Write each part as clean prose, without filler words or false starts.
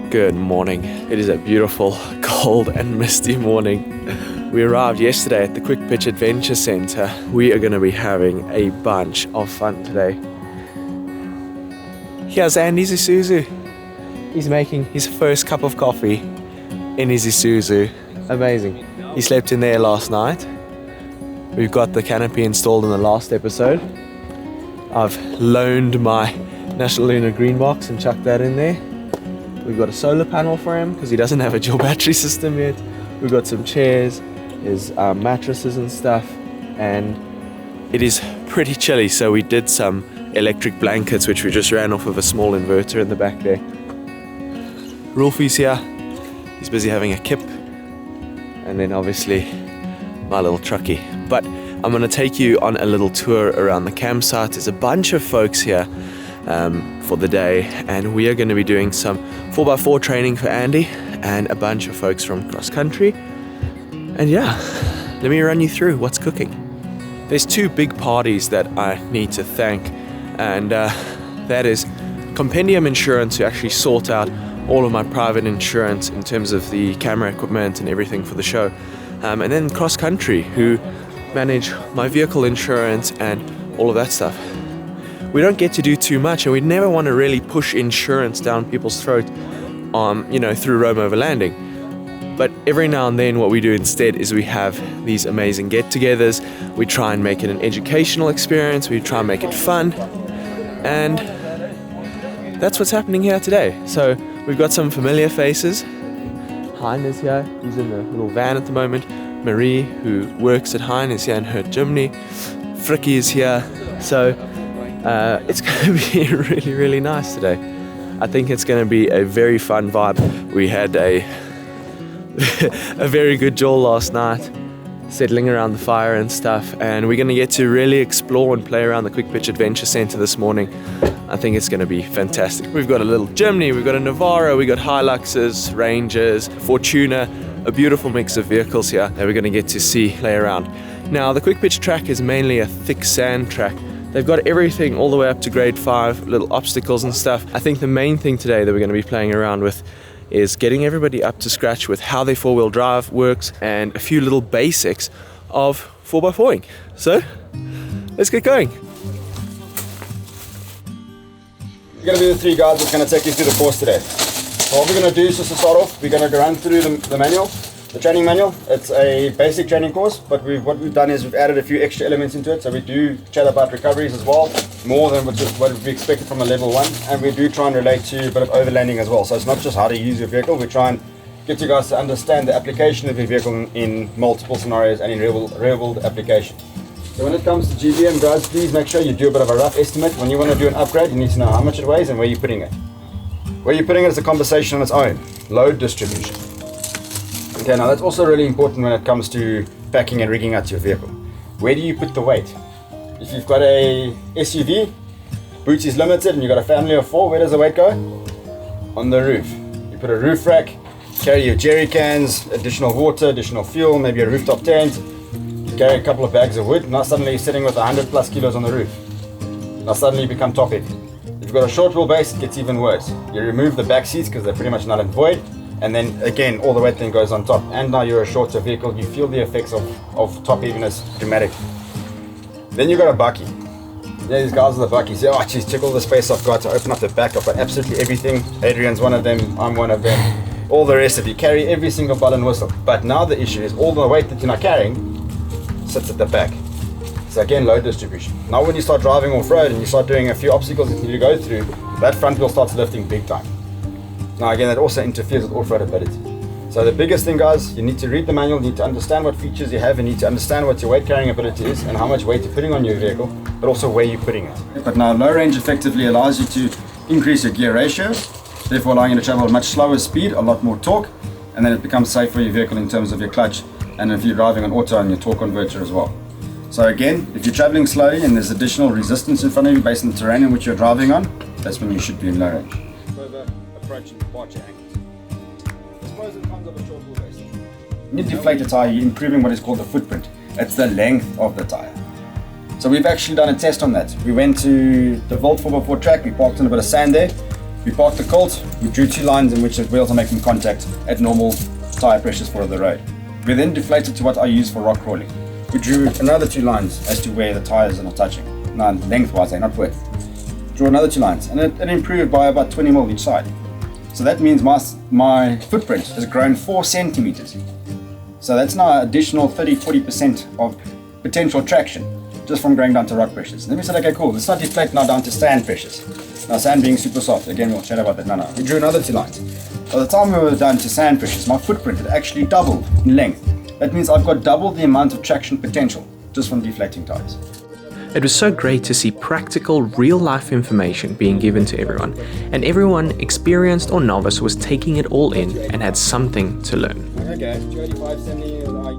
Good morning. It is a beautiful, cold and misty morning. We arrived yesterday at the Quick Pitch Adventure Centre. We are going to be having a bunch of fun today. Here's Andy Isuzu. He's making his first cup of coffee in his Isuzu. Amazing. He slept in there last night. We've got the canopy installed in the last episode. I've loaned my National Lunar Green box and chucked that in there. We've got a solar panel for him because he doesn't have a dual battery system yet. We've got some chairs, his mattresses and stuff, and it is pretty chilly, so we did some electric blankets which we just ran off of a small inverter in the back there. Rolfie's here, he's busy having a kip, and then obviously my little truckie. But I'm going to take you on a little tour around the campsite. There's a bunch of folks here for the day, and we are going to be doing some 4x4 training for Andy and a bunch of folks from cross country. And yeah, let me run you through what's cooking. There's two big parties that I need to thank, and that is Compendium Insurance, who actually sort out all of my private insurance in terms of the camera equipment and everything for the show, and then cross country, who manage my vehicle insurance and all of that stuff. We don't get to do too much, and we never want to really push insurance down people's throat, through Rome Overlanding. But every now and then what we do instead is we have these amazing get-togethers. We try and make it an educational experience. We try and make it fun. And that's what's happening here today. So we've got some familiar faces. Hein is here. He's in the little van at the moment. Marie, who works at Hein, is here in her chimney. Frikkie is here. So it's going to be really, really nice today. I think it's going to be a very fun vibe. We had a very good jaw last night, settling around the fire and stuff, and we're going to get to really explore and play around the Quick Pitch Adventure Centre this morning. I think it's going to be fantastic. We've got a little Jimny, we've got a Navara, we've got Hiluxes, Rangers, Fortuna, a beautiful mix of vehicles here that we're going to get to see play around. Now, the Quick Pitch track is mainly a thick sand track. They've got everything all the way up to grade 5, little obstacles and stuff. I think the main thing today that we're going to be playing around with is getting everybody up to scratch with how their four-wheel drive works and a few little basics of 4x4ing. So, let's get going. We're going to be the three guys that's going to take you through the course today. So what we're going to do is, just to start off, we're going to run through the manual. The training manual, it's a basic training course, but what we've done is we've added a few extra elements into it. So we do chat about recoveries as well, more than what we expected from a level 1, and we do try and relate to a bit of overlanding as well. So it's not just how to use your vehicle, we try and get you guys to understand the application of your vehicle in multiple scenarios and in real world application. So when it comes to GBM, guys, please make sure you do a bit of a rough estimate. When you want to do an upgrade, you need to know how much it weighs and where you're putting it. Where you're putting it is a conversation on its own. Load distribution. Okay, now that's also really important when it comes to packing and rigging out your vehicle. Where do you put the weight? If you've got a SUV, boots is limited, and you've got a family of 4, where does the weight go? On the roof. You put a roof rack, carry your jerry cans, additional water, additional fuel, maybe a rooftop tent, you carry a couple of bags of wood. Now suddenly you're sitting with 100 plus kilos on the roof. Now suddenly you become top heavy. If you've got a short wheelbase, it gets even worse. You remove the back seats because they're pretty much null and void. And then again, all the weight then goes on top. And now you're a shorter vehicle, you feel the effects of top heaviness dramatically. Then you've got a bucky. Yeah, these guys with the buckies. Yeah, geez, check all the space I've got to open up the back. I've got absolutely everything. Adrian's one of them, I'm one of them. All the rest of you carry every single bell and whistle. But now the issue is all the weight that you're not carrying sits at the back. So again, load distribution. Now when you start driving off-road and you start doing a few obstacles that you need to go through, that front wheel starts lifting big time. Now again, that also interferes with off-road ability. So the biggest thing, guys, you need to read the manual, you need to understand what features you have, you need to understand what your weight carrying ability is and how much weight you're putting on your vehicle, but also where you're putting it. But now low range effectively allows you to increase your gear ratio, therefore allowing you to travel at a much slower speed, a lot more torque, and then it becomes safe for your vehicle in terms of your clutch, and if you're driving on auto and your torque converter as well. So again, if you're traveling slowly and there's additional resistance in front of you based on the terrain in which you're driving on, that's when you should be in low range. Approaching departure angles. There's pros and cons of a short wheelbase. When you deflate a tire, you're improving what is called the footprint. It's the length of the tire. So we've actually done a test on that. We went to the Volt 4x4 track, we parked on a bit of sand there. We parked the Colt, we drew 2 lines in which the wheels are making contact at normal tyre pressures for the road. We then deflated to what I use for rock crawling. We drew another 2 lines as to where the tyres are not touching. Now, lengthwise, not width. Draw another 2 lines, and it improved by about 20 mil each side. So that means my footprint has grown 4 centimeters. So that's now an additional 30-40% of potential traction just from going down to rock pressures. And then we said, okay, cool, let's not deflate now down to sand pressures. Now sand being super soft, again we'll chat about that. No. We drew another 2 lines. By the time we were down to sand pressures, my footprint had actually doubled in length. That means I've got double the amount of traction potential just from deflating tires. It was so great to see practical, real-life information being given to everyone, and everyone, experienced or novice, was taking it all in and had something to learn.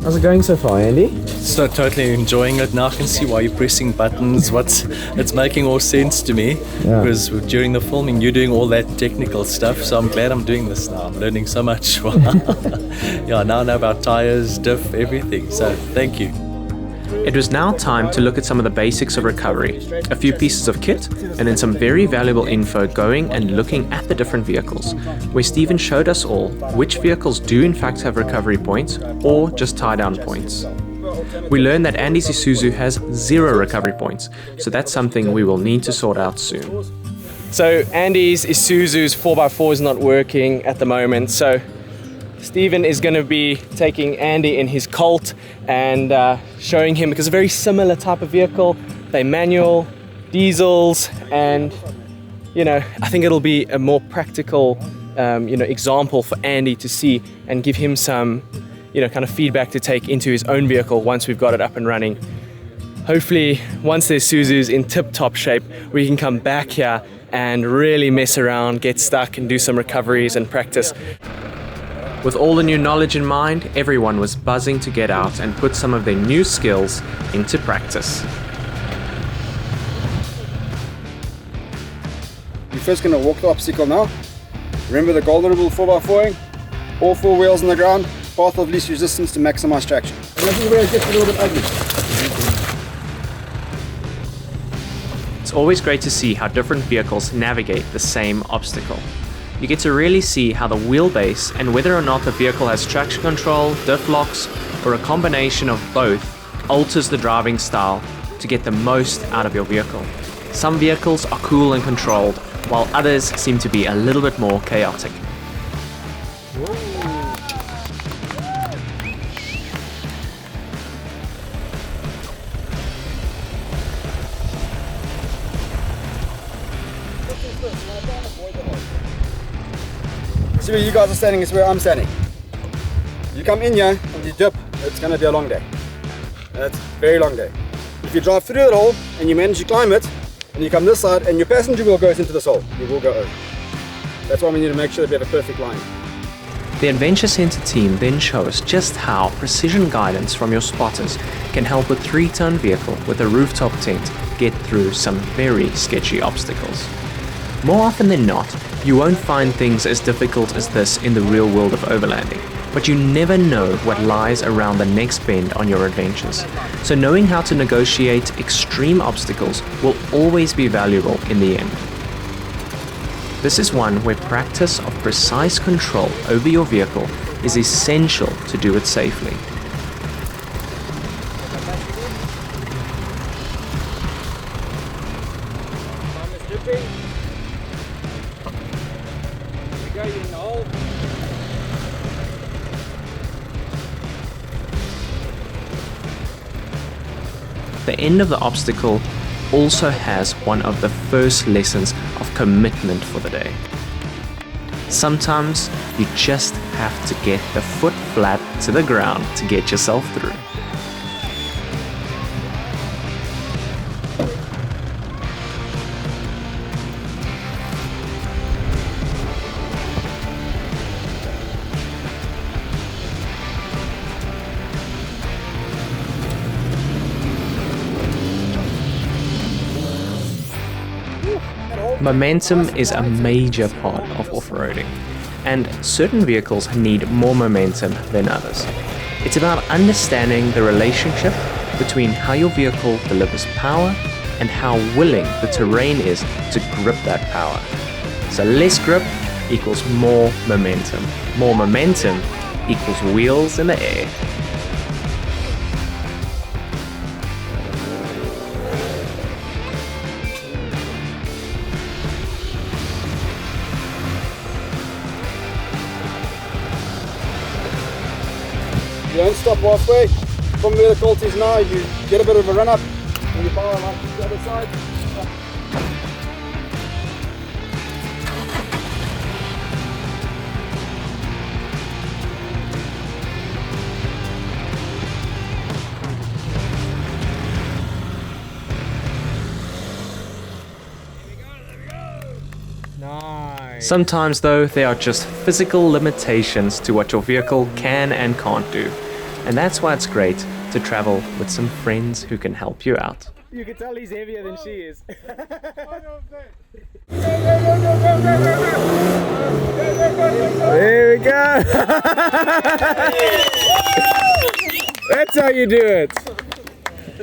How's it going so far, Andy? So totally enjoying it now. I can see why you're pressing buttons. It's making all sense to me, because during the filming you're doing all that technical stuff. So I'm glad I'm doing this now. I'm learning so much. Yeah, now I know about tires, diff, everything. So thank you. It was now time to look at some of the basics of recovery, a few pieces of kit, and then some very valuable info going and looking at the different vehicles, where Stephen showed us all which vehicles do in fact have recovery points or just tie-down points. We learned that Andy's Isuzu has 0 recovery points, so that's something we will need to sort out soon. So Andy's Isuzu's 4x4 is not working at the moment, so Stephen is going to be taking Andy in his Colt and showing him, because it's a very similar type of vehicle. They're manual, diesels, and I think it'll be a more practical example for Andy to see and give him some kind of feedback to take into his own vehicle once we've got it up and running. Hopefully once the Isuzu's in tip-top shape, we can come back here and really mess around, get stuck and do some recoveries and practice. With all the new knowledge in mind, everyone was buzzing to get out and put some of their new skills into practice. You're first going to walk the obstacle now. Remember the golden rule 4x4ing? All 4 wheels on the ground, path of least resistance to maximize traction. And this is where it gets a little bit ugly. It's always great to see how different vehicles navigate the same obstacle. You get to really see how the wheelbase and whether or not the vehicle has traction control, diff locks, or a combination of both alters the driving style to get the most out of your vehicle. Some vehicles are cool and controlled, while others seem to be a little bit more chaotic. See where you guys are standing is where I'm standing. You come in here and you dip, it's going to be a long day. That's a very long day. If you drive through that hole and you manage to climb it, and you come this side and your passenger wheel goes into this hole, you will go over. That's why we need to make sure that we have a perfect line. The Adventure Center team then show us just how precision guidance from your spotters can help a 3-ton vehicle with a rooftop tent get through some very sketchy obstacles. More often than not, you won't find things as difficult as this in the real world of overlanding, but you never know what lies around the next bend on your adventures. So knowing how to negotiate extreme obstacles will always be valuable in the end. This is one where practice of precise control over your vehicle is essential to do it safely. The end of the obstacle also has one of the first lessons of commitment for the day. Sometimes you just have to get the foot flat to the ground to get yourself through. Momentum is a major part of off-roading, and certain vehicles need more momentum than others. It's about understanding the relationship between how your vehicle delivers power and how willing the terrain is to grip that power. So less grip equals more momentum. More momentum equals wheels in the air. You don't stop halfway. From where the colt is now, you get a bit of a run up and you power like to the other side. Sometimes though, there are just physical limitations to what your vehicle can and can't do. And that's why it's great to travel with some friends who can help you out. You can tell he's heavier than she is. There we go. That's how you do it.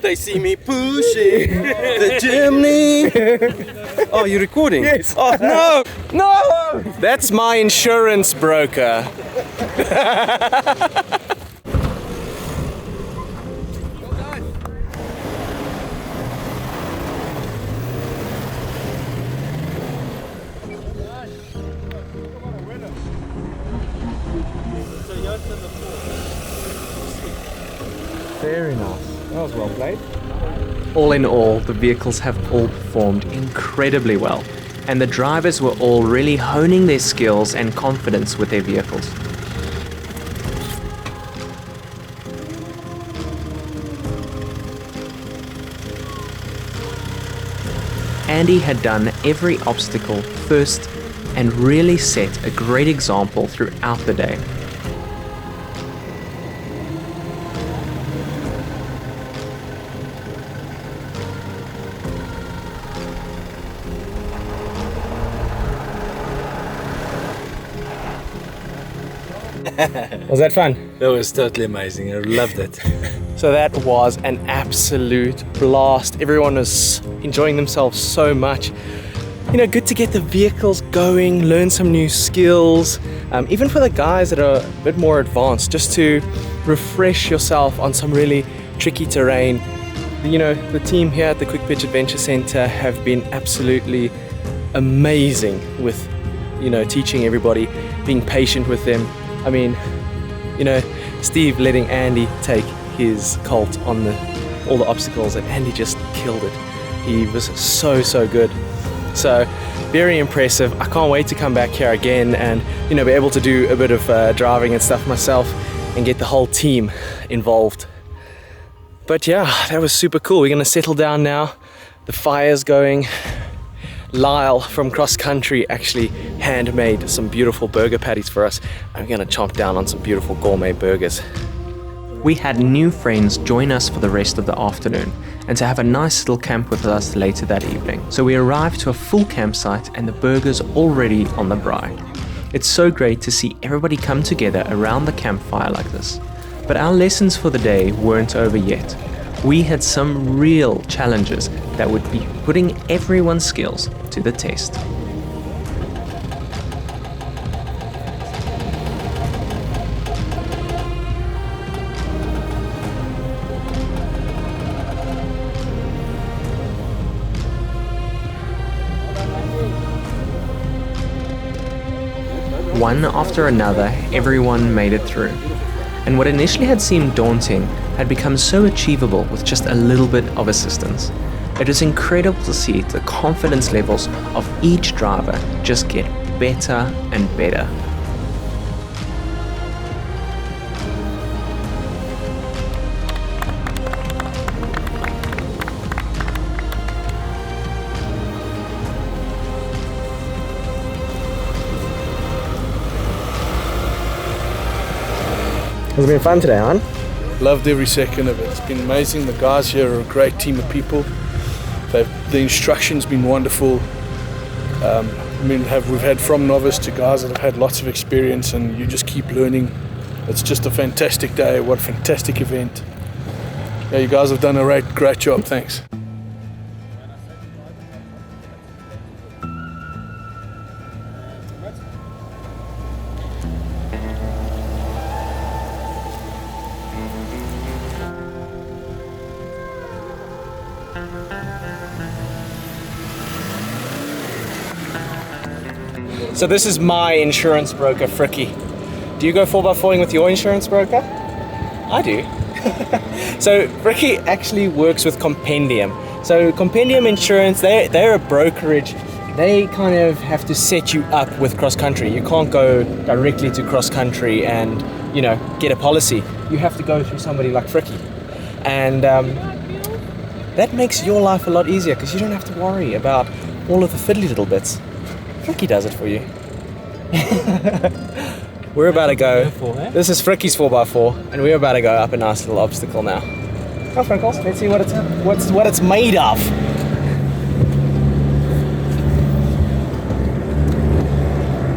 They see me pushing the chimney. Oh, you're recording? Yes. Oh, no! No! That's my insurance broker. Very nice. That was well played. All in all, the vehicles have all performed incredibly well, and the drivers were all really honing their skills and confidence with their vehicles. Andy had done every obstacle first and really set a great example throughout the day. Was that fun? That was totally amazing. I loved it. So that was an absolute blast. Everyone was enjoying themselves so much. You know, good to get the vehicles going, learn some new skills, even for the guys that are a bit more advanced, just to refresh yourself on some really tricky terrain. You know, the team here at the Quick Pitch Adventure Center have been absolutely amazing with, you know, teaching everybody, being patient with them. I mean, you know, Steve letting Andy take his colt on all the obstacles, and Andy just killed it. He was so good. So very impressive. I can't wait to come back here again and, you know, be able to do a bit of driving and stuff myself and get the whole team involved. But yeah, that was super cool. We're gonna settle down now. The fire's going. Lyle from cross country actually handmade some beautiful burger patties for us. I'm gonna chomp down on some beautiful gourmet burgers. We had new friends join us for the rest of the afternoon and to have a nice little camp with us later that evening. So we arrived to a full campsite and the burgers already on the braai. It's so great to see everybody come together around the campfire like this. But our lessons for the day weren't over yet. We had some real challenges that would be putting everyone's skills to the test. One after another, everyone made it through. And what initially had seemed daunting had become so achievable with just a little bit of assistance. It is incredible to see the confidence levels of each driver just get better and better. It's been fun today, huh? Loved every second of it. It's been amazing. The guys here are a great team of people. The instruction's been wonderful. We've had from novice to guys that have had lots of experience, and you just keep learning. It's just a fantastic day. What a fantastic event. Yeah, you guys have done a great job. Thanks. So this is my insurance broker, Fricky. Do you go 4x4ing with your insurance broker? I do. So Fricky actually works with Compendium. So Compendium Insurance, they're a brokerage. They kind of have to set you up with cross country. You can't go directly to cross country and, you know, get a policy. You have to go through somebody like Fricky. And that makes your life a lot easier because you don't have to worry about all of the fiddly little bits. Fricky does it for you. We're about to go. This is Fricky's 4x4, and we're about to go up a nice little obstacle now. Come, Freckles, let's see what it's made of.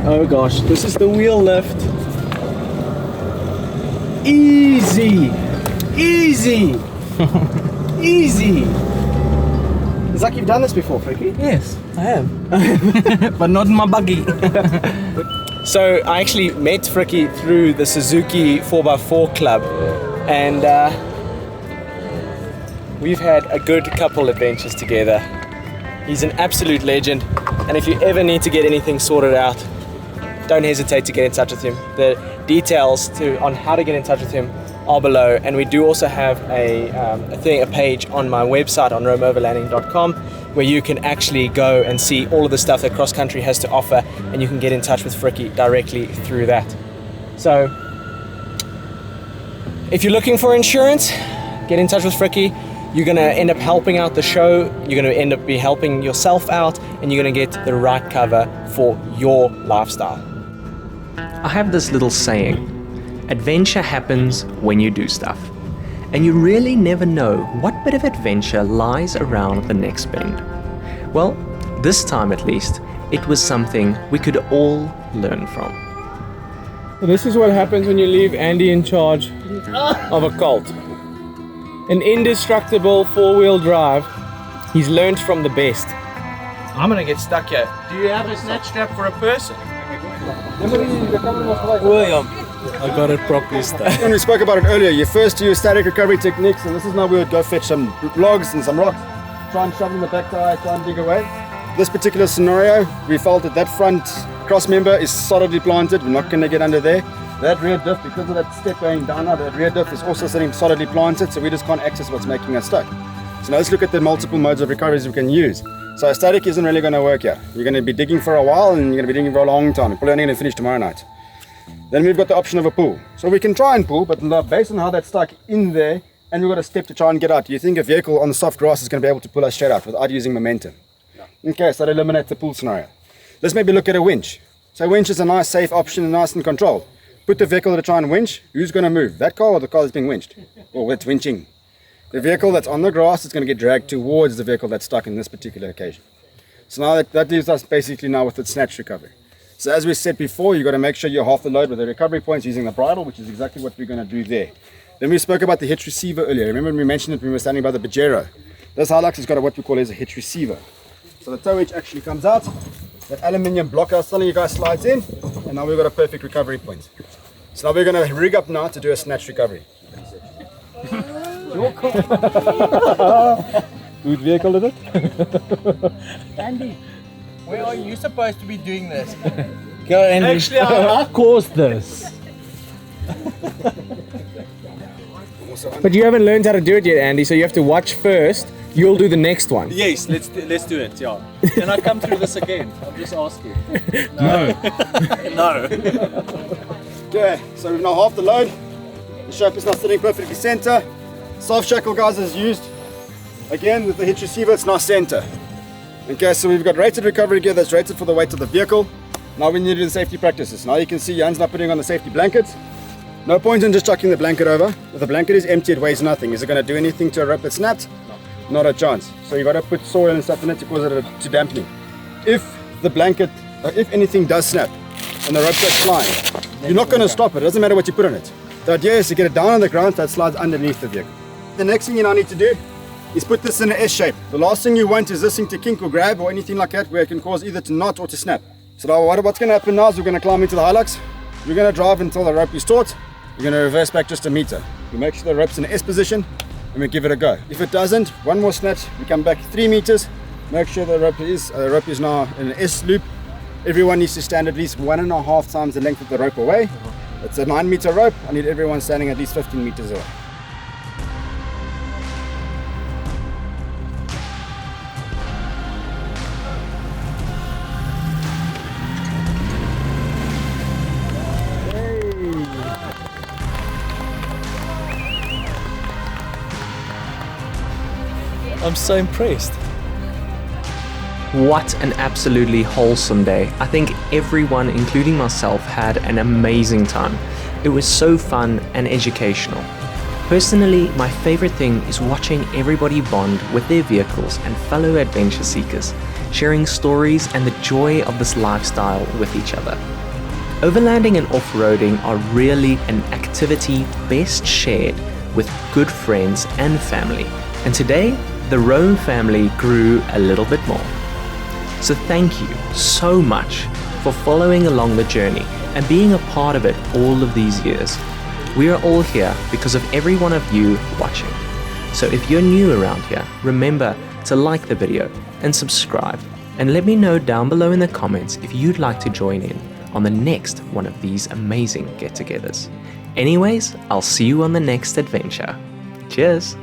Oh gosh, this is the wheel lift. Easy, easy, easy. It's like you've done this before, Fricky. Yes, I have. But not in my buggy. So I actually met Fricky through the Suzuki 4x4 club, and we've had a good couple adventures together. He's an absolute legend, and if you ever need to get anything sorted out, don't hesitate to get in touch with him. The details on how to get in touch with him are below, and we do also have a page on my website on roamoverlanding.com where you can actually go and see all of the stuff that cross country has to offer, and you can get in touch with Fricky directly through that. So if you're looking for insurance, get in touch with Fricky. You're going to end up helping out the show, you're going to end up be helping yourself out, and you're going to get the right cover for your lifestyle. I have this little saying, adventure happens when you do stuff. And you really never know what bit of adventure lies around the next bend. Well, this time at least, it was something we could all learn from. This is what happens when you leave Andy in charge of a cult. An indestructible four-wheel drive. He's learned from the best. I'm gonna get stuck here. Do you have a snatch strap for a person? William. I got it properly stuck. When we spoke about it earlier, you first use static recovery techniques, and this is now we would go fetch some logs and some rocks, try and shove in the back tire, try and dig away. This particular scenario, we felt that front cross member is solidly planted. We're not going to get under there. That rear diff, because of that step going down now, that rear diff is also sitting solidly planted, so we just can't access what's making us stuck. So now let's look at the multiple modes of recoveries we can use. So static isn't really going to work here. You're going to be digging for a while, and you're going to be digging for a long time. You're probably only going to finish tomorrow night. Then we've got the option of a pull. So we can try and pull, but based on how that's stuck in there, and we've got a step to try and get out, do you think a vehicle on the soft grass is going to be able to pull us straight out without using momentum? No. Okay, so that eliminates the pull scenario. Let's maybe look at a winch. So a winch is a nice, safe option and nice and controlled. Put the vehicle to try and winch. Who's going to move? That car or the car that's being winched? Or it's winching. The vehicle that's on the grass is going to get dragged towards the vehicle that's stuck in this particular occasion. So now that leaves us basically now with the snatch recovery. So as we said before, you've got to make sure you're half the load with the recovery points using the bridle, which is exactly what we're going to do there. Then we spoke about the hitch receiver earlier. Remember when we mentioned it when we were standing by the Pajero? This Hilux has got what we call as a hitch receiver. So the tow hitch actually comes out, that aluminium block I was telling you guys slides in, and now we've got a perfect recovery point. So now we're going to rig up now to do a snatch recovery. Good vehicle, is it? Andy, where are you supposed to be doing this? Go, Andy. Actually, I caused this. But you haven't learned how to do it yet, Andy, so you have to watch first. You'll do the next one. Yes, let's do it, yeah. Can I come through this again? I'm just asking. No. No. Okay, so we've now half the load. The shape is now sitting perfectly center. Soft shackle, guys, is used. Again, with the hitch receiver, it's now center. Okay, so we've got rated recovery gear that's rated for the weight of the vehicle. Now we need to do the safety practices. Now you can see Jan's now putting on the safety blanket. No point in just chucking the blanket over. If the blanket is empty, it weighs nothing. Is it going to do anything to a rope that snapped? Not a chance. So you've got to put soil and stuff in it to cause it to dampening. If the blanket, if anything does snap and the rope starts flying, you're not going to stop it. It doesn't matter what you put on it. The idea is to get it down on the ground so it slides underneath the vehicle. The next thing you now need to do is put this in an S shape. The last thing you want is this thing to kink or grab or anything like that where it can cause either to knot or to snap. So now what's going to happen now is we're going to climb into the Hilux. We're going to drive until the rope is taut. We're going to reverse back just a meter. We make sure the rope's in an S position. and we give it a go. If it doesn't, one more snatch, we come back 3 meters, make sure the rope is now in an S loop. Everyone needs to stand at least 1.5 times the length of the rope away. It's a 9-meter rope. I need everyone standing at least 15 meters away. I'm so impressed. What an absolutely wholesome day. I think everyone, including myself, had an amazing time. It was so fun and educational. Personally, my favorite thing is watching everybody bond with their vehicles and fellow adventure seekers, sharing stories and the joy of this lifestyle with each other. Overlanding and off-roading are really an activity best shared with good friends and family. And today, the Rome family grew a little bit more. So thank you so much for following along the journey and being a part of it all of these years. We are all here because of every one of you watching. So if you're new around here, remember to like the video and subscribe, and let me know down below in the comments if you'd like to join in on the next one of these amazing get-togethers. Anyways, I'll see you on the next adventure. Cheers!